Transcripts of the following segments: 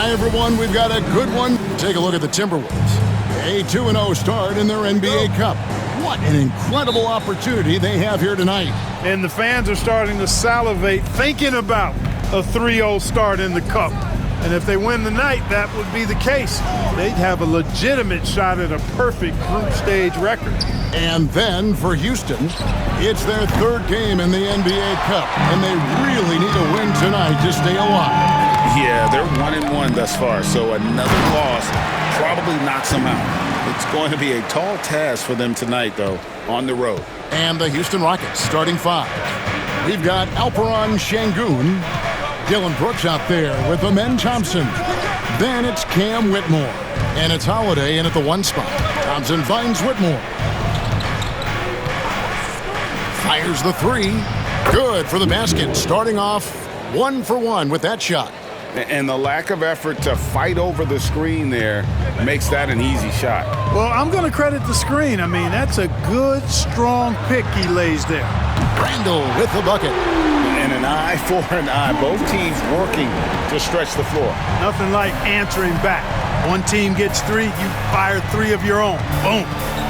Hi, everyone. We've got a good one. Take a look at the Timberwolves. A 2-0 start in their NBA Cup. What an incredible opportunity they have here tonight. And the fans are starting to salivate thinking about a 3-0 start in the Cup. And if they win the night, that would be the case. They'd have a legitimate shot at a perfect group stage record. And then for Houston, it's their third game in the NBA Cup, and they really need a win tonight to stay alive. Yeah, they're 1-1 thus far, so another loss probably knocks them out. It's going to be a tall task for them tonight, though, on the road. And the Houston Rockets starting five. We've got Alperon Şengün, Dylan Brooks out there with Amen Thompson. Then it's Cam Whitmore, and it's Holiday in at the 1 spot. Thompson finds Whitmore. Fires the 3. Good for the basket, starting off 1 for 1 with that shot. And the lack of effort to fight over the screen there makes that an easy shot. Well, I'm going to credit the screen. I mean, that's a good, strong pick he lays there. Randall with the bucket. And an eye for an eye. Both teams working to stretch the floor. Nothing like answering back. One team gets 3, you fire 3 of your own. Boom.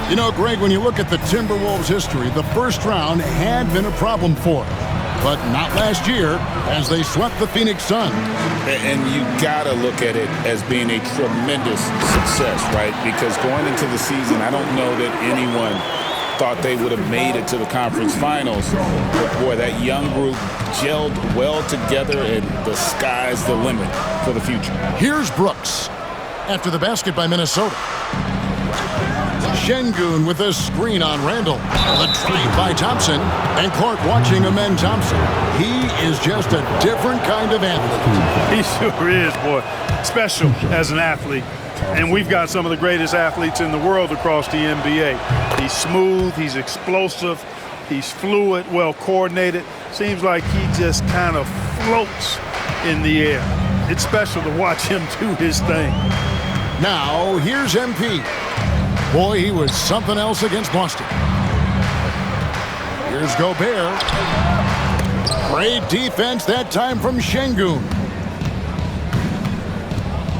You know, Greg, when you look at the Timberwolves' history, the first round had been a problem for them. But not last year, as they swept the Phoenix Suns. And you gotta look at it as being a tremendous success, right? Because going into the season, I don't know that anyone thought they would have made it to the conference finals. But boy, that young group gelled well together, and the sky's the limit for the future. Here's Brooks after the basket by Minnesota. Şengün with a screen on Randall. The drive by Thompson. And Clark watching Amen Thompson. He is just a different kind of athlete. He sure is, boy. Special as an athlete. And we've got some of the greatest athletes in the world across the NBA. He's smooth, he's explosive, he's fluid, well coordinated. Seems like he just kind of floats in the air. It's special to watch him do his thing. Now, here's MP. Boy, he was something else against Boston. Here's Gobert. Great defense that time from Şengün.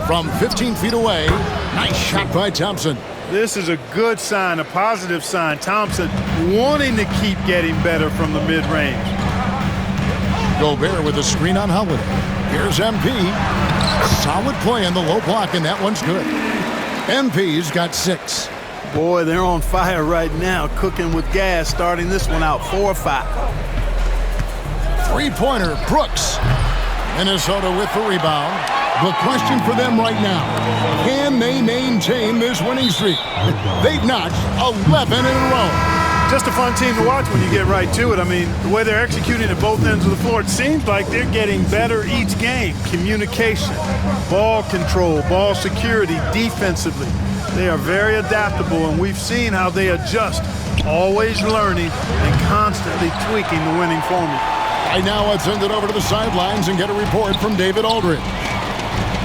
From 15 feet away, nice shot by Thompson. This is a good sign, a positive sign. Thompson wanting to keep getting better from the mid-range. Gobert with a screen on Holiday. Here's MP. Solid play in the low block, and that one's good. MP's got 6. Boy, they're on fire right now, cooking with gas, starting this one out 4-5. Three-pointer, Brooks. Minnesota with the rebound. The question for them right now, can they maintain this winning streak? They've notched 11 in a row. Just a fun team to watch when you get right to it. I mean, the way they're executing at both ends of the floor, it seems like they're getting better each game. Communication, ball control, ball security, defensively. They are very adaptable, and we've seen how they adjust, always learning and constantly tweaking the winning formula. Right now, let's send it over to the sidelines and get a report from David Aldridge.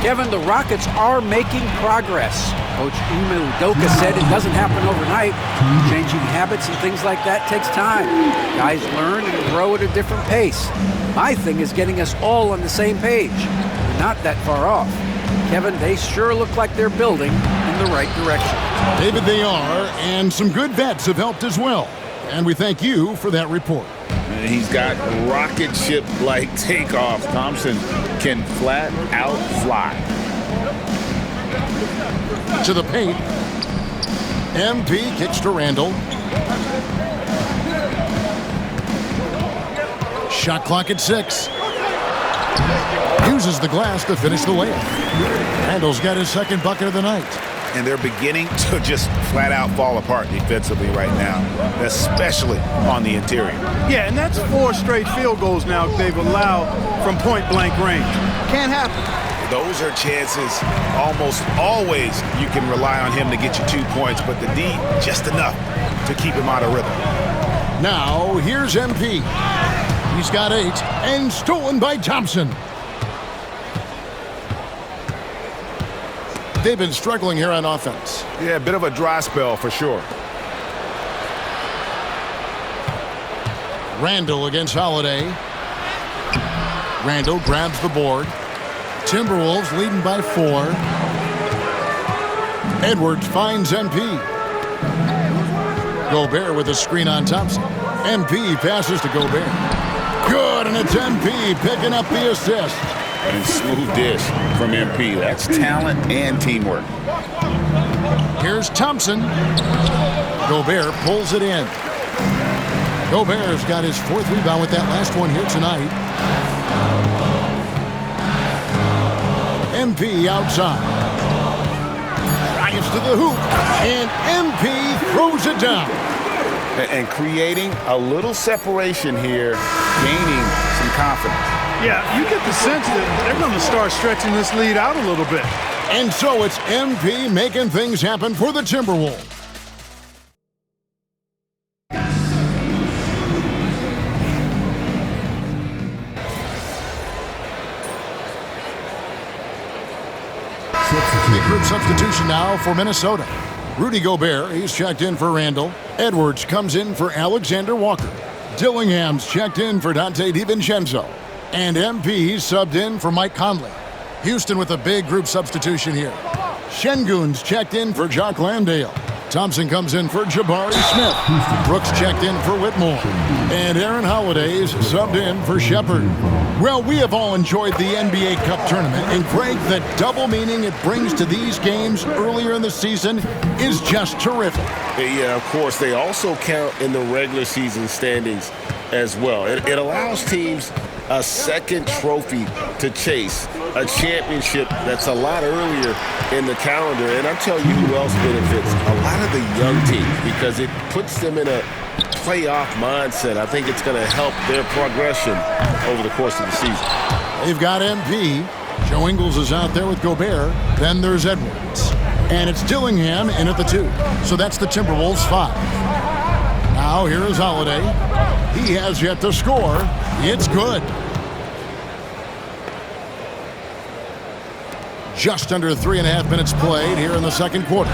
Kevin, the Rockets are making progress. Coach Ime Udoka said it doesn't happen overnight. Changing habits and things like that takes time. Guys learn and grow at a different pace. My thing is getting us all on the same page. We're not that far off. Kevin, they sure look like they're building in the right direction. David, they are, and some good vets have helped as well. And we thank you for that report. He's got rocket ship-like takeoff. Thompson can flat out fly. To the paint. MP kicks to Randall. Shot clock at 6. Uses the glass to finish the layup. Randall's got his second bucket of the night. And they're beginning to just flat out fall apart defensively right now, especially on the interior. Yeah, and that's 4 straight field goals now they've allowed from point-blank range. Can't happen. Those are chances almost always you can rely on him to get you 2 points, but the D, just enough to keep him out of rhythm. Now, here's MP. He's got 8, and stolen by Thompson. They've been struggling here on offense. Yeah, a bit of a dry spell for sure. Randall against Holiday. Randall grabs the board. Timberwolves leading by 4. Edwards finds MP. Gobert with a screen on Thompson. MP passes to Gobert. Good, and it's MP picking up the assist. And smooth dish from MP. That's talent and teamwork. Here's Thompson. Gobert pulls it in. Gobert's got his 4th rebound with that last one here tonight. MP outside. Drives to the hoop, and MP throws it down. And creating a little separation here, gaining some confidence. Yeah, you get the sense that they're going to start stretching this lead out a little bit. And so it's MP making things happen for the Timberwolves. Big group substitution now for Minnesota. Rudy Gobert, he's checked in for Randall. Edwards comes in for Alexander Walker. Dillingham's checked in for Dante DiVincenzo. And MP subbed in for Mike Conley. Houston with a big group substitution here. Şengün's checked in for Jock Landale. Thompson comes in for Jabari Smith. Brooks checked in for Whitmore. And Aaron Holiday's subbed in for Shepard. Well, we have all enjoyed the NBA Cup tournament, and Greg, the double meaning it brings to these games earlier in the season is just terrific. Yeah, of course, they also count in the regular season standings as well. It allows teams a second trophy to chase, a championship that's a lot earlier in the calendar. And I'll tell you who else benefits, a lot of the young teams, because it puts them in a playoff mindset. I think it's going to help their progression over the course of the season. They've got MP. Joe Ingles is out there with Gobert. Then there's Edwards. And it's Dillingham in at the 2. So that's the Timberwolves 5. Now here is Holiday. He has yet to score. It's good. Just under 3.5 minutes played here in the second quarter.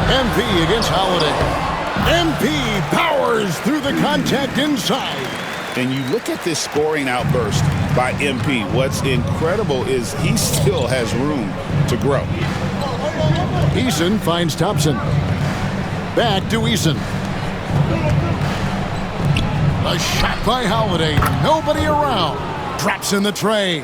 MP against Holiday. MP powers through the contact inside. And you look at this scoring outburst by MP. What's incredible is he still has room to grow. Eason finds Thompson. Back to Eason. A shot by Holiday. Nobody around. Drops in the tray.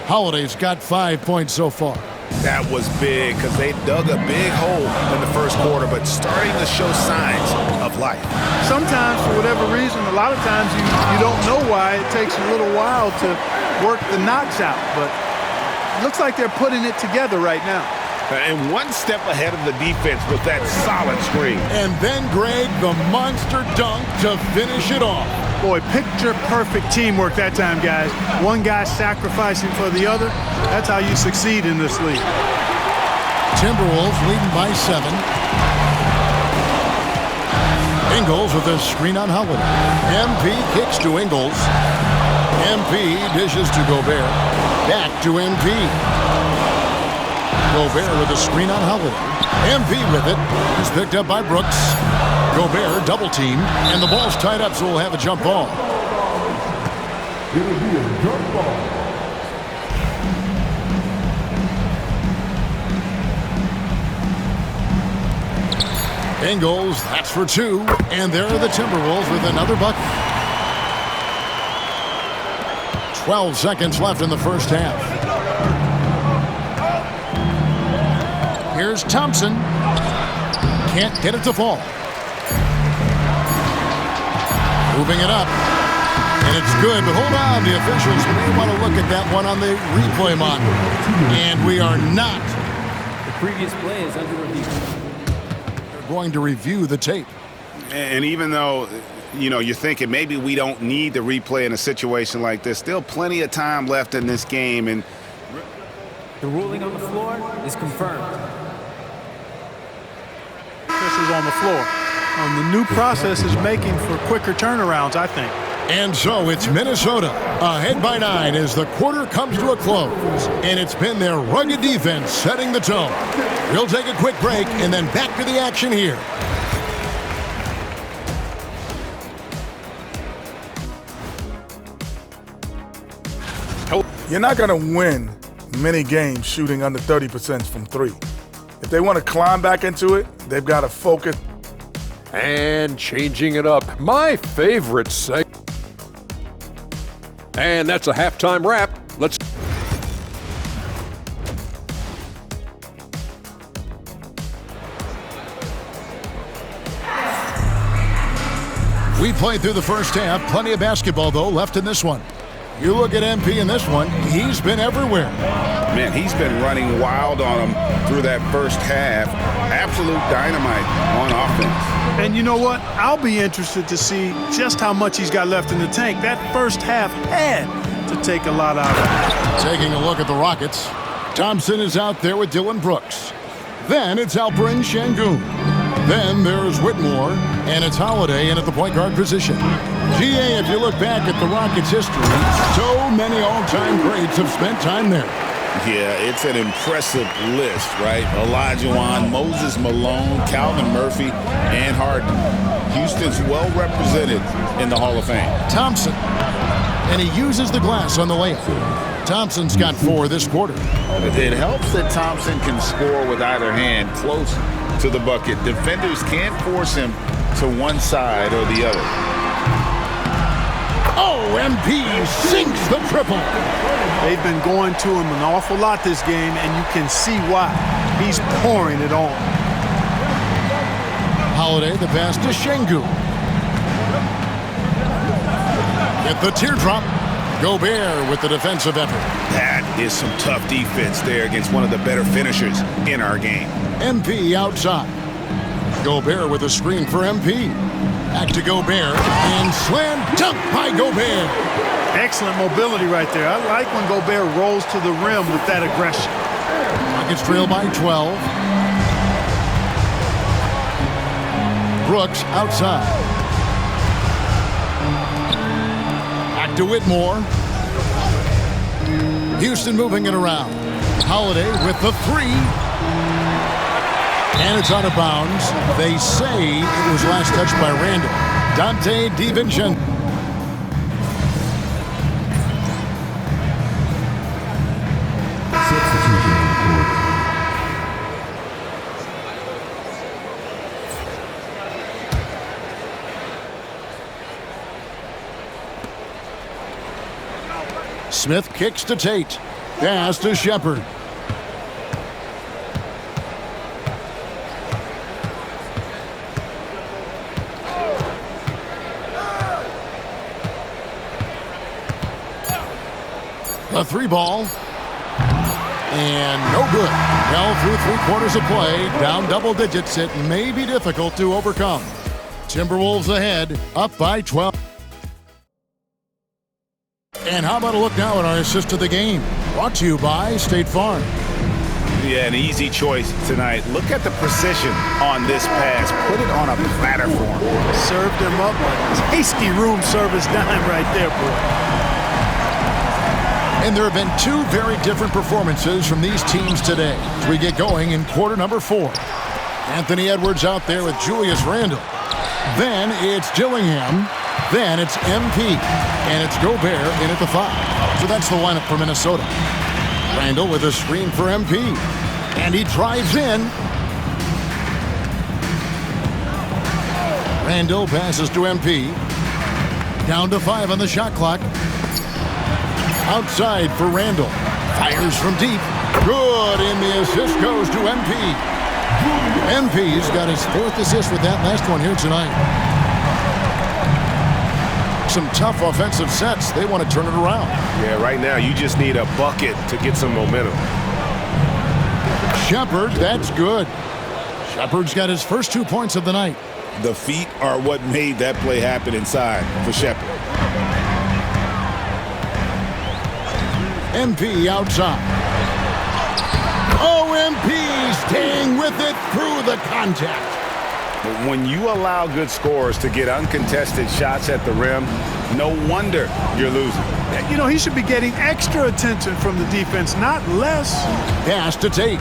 Holiday's got 5 points so far. That was big because they dug a big hole in the first quarter, but starting to show signs of life. Sometimes, for whatever reason, a lot of times you don't know why. It takes a little while to work the knocks out, but it looks like they're putting it together right now. And one step ahead of the defense with that solid screen. And then, Greg, the monster dunk to finish it off. Boy, picture-perfect teamwork that time, guys. One guy sacrificing for the other. That's how you succeed in this league. Timberwolves leading by 7. Ingles with a screen on Holiday. MP kicks to Ingles. MP dishes to Gobert. Back to MP. Gobert with a screen on Holiday. MP with it. He's picked up by Brooks. Gobert double team, and the ball's tied up, so we'll have a jump ball. It'll be a jump ball. Ingles, that's for 2, and there are the Timberwolves with another bucket. 12 seconds left in the first half. Here's Thompson. Can't get it to fall. Moving it up. And it's good, but hold on. The officials may want to look at that one on the replay monitor. And we are not. The previous play is under review. They're going to review the tape. And even though, you're thinking maybe we don't need the replay in a situation like this, still plenty of time left in this game. And the ruling on the floor is confirmed. Officials on the floor. The new process is making for quicker turnarounds, I think. And so it's Minnesota ahead by 9 as the quarter comes to a close. And it's been their rugged defense setting the tone. We'll take a quick break and then back to the action here. You're not going to win many games shooting under 30% from three. If they want to climb back into it, they've got to focus. And changing it up, my favorite segment. And that's a halftime wrap. Let's. We played through the first half. Plenty of basketball, though, left in this one. You look at MP in this one, he's been everywhere. Man, he's been running wild on him through that first half. Absolute dynamite on offense. And you know what? I'll be interested to see just how much he's got left in the tank. That first half had to take a lot out of it. Taking a look at the Rockets. Thompson is out there with Dylan Brooks. Then it's Alperen Şengün. Then there's Whitmore, and it's Holiday in at the point guard position. GA, if you look back at the Rockets' history, so many all-time greats have spent time there. Yeah, it's an impressive list, right? Olajuwon, Moses Malone, Calvin Murphy, and Harden. Houston's well represented in the Hall of Fame. Thompson, and he uses the glass on the layup. Thompson's got 4 this quarter. It helps that Thompson can score with either hand close to the bucket. Defenders can't force him to one side or the other. Oh, MP sinks the triple. They've been going to him an awful lot this game, and you can see why. He's pouring it on. Holiday, the pass to Şengün. Get the teardrop. Gobert with the defensive effort. That is some tough defense there against one of the better finishers in our game. MP outside. Gobert with a screen for MP. Back to Gobert, and slam dunk by Gobert. Excellent mobility right there. I like when Gobert rolls to the rim with that aggression. Rockets trail by 12. Brooks outside. Back to Whitmore. Houston moving it around. Holiday with the 3. And it's out of bounds. They say it was last touched by Randall. Dante DiVincenzo. Smith kicks to Tate. Pass to Shepard. The 3 ball. And no good. Well, through 3 quarters of play, down double digits, it may be difficult to overcome. Timberwolves ahead, up by 12. And how about a look now at our assist of the game? Brought to you by State Farm. Yeah, an easy choice tonight. Look at the precision on this pass. Put it on a platter for him. Served him up a tasty room service dime right there, boy. And there have been 2 very different performances from these teams today as we get going in quarter number 4. Anthony Edwards out there with Julius Randle. Then it's Dillingham. Then it's MP. And it's Gobert in at the 5. So that's the lineup for Minnesota. Randle with a screen for MP. And he drives in. Randle passes to MP. Down to 5 on the shot clock. Outside for Randle. Fires from deep. Good, and the assist goes to MP. MP's got his 4th assist with that last one here tonight. Some tough offensive sets. They want to turn it around. Yeah, right now you just need a bucket to get some momentum. Shepard, that's good. Shepard's got his first 2 points of the night. The feet are what made that play happen inside for Shepard. MP outside. Oh, MP staying with it through the contact. But when you allow good scorers to get uncontested shots at the rim, no wonder you're losing. You know, he should be getting extra attention from the defense, not less. Pass to Tate.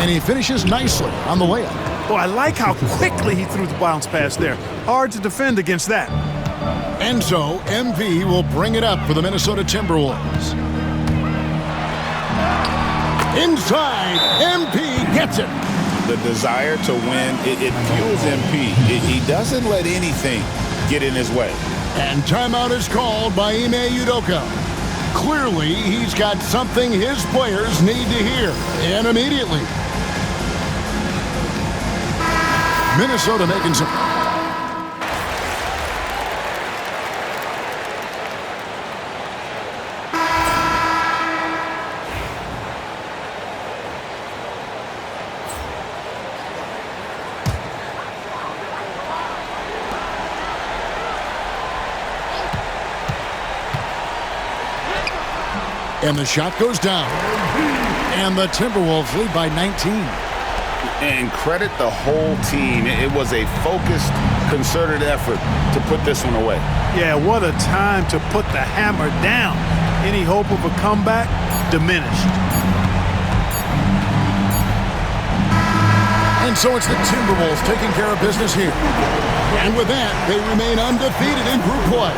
And he finishes nicely on the layup. Boy, I like how quickly he threw the bounce pass there. Hard to defend against that. And so MV will bring it up for the Minnesota Timberwolves. Inside, MP gets it. The desire to win, it fuels MP. He doesn't let anything get in his way. And timeout is called by Ime Udoka. Clearly, he's got something his players need to hear, and immediately. Minnesota making some... And the shot goes down. And the Timberwolves lead by 19. And credit the whole team. It was a focused, concerted effort to put this one away. Yeah, what a time to put the hammer down. Any hope of a comeback diminished. And so it's the Timberwolves taking care of business here. And with that, they remain undefeated in group play.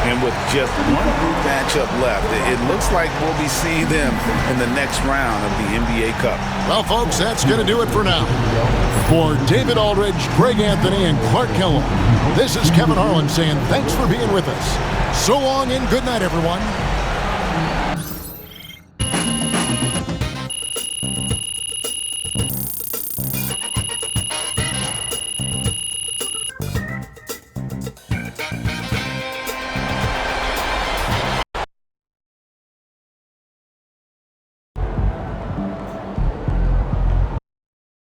And with just one group matchup left, it looks like we'll be seeing them in the next round of the NBA Cup. Well, folks, that's going to do it for now. For David Aldridge, Greg Anthony, and Clark Kellogg, this is Kevin Harlan saying thanks for being with us. So long and good night, everyone.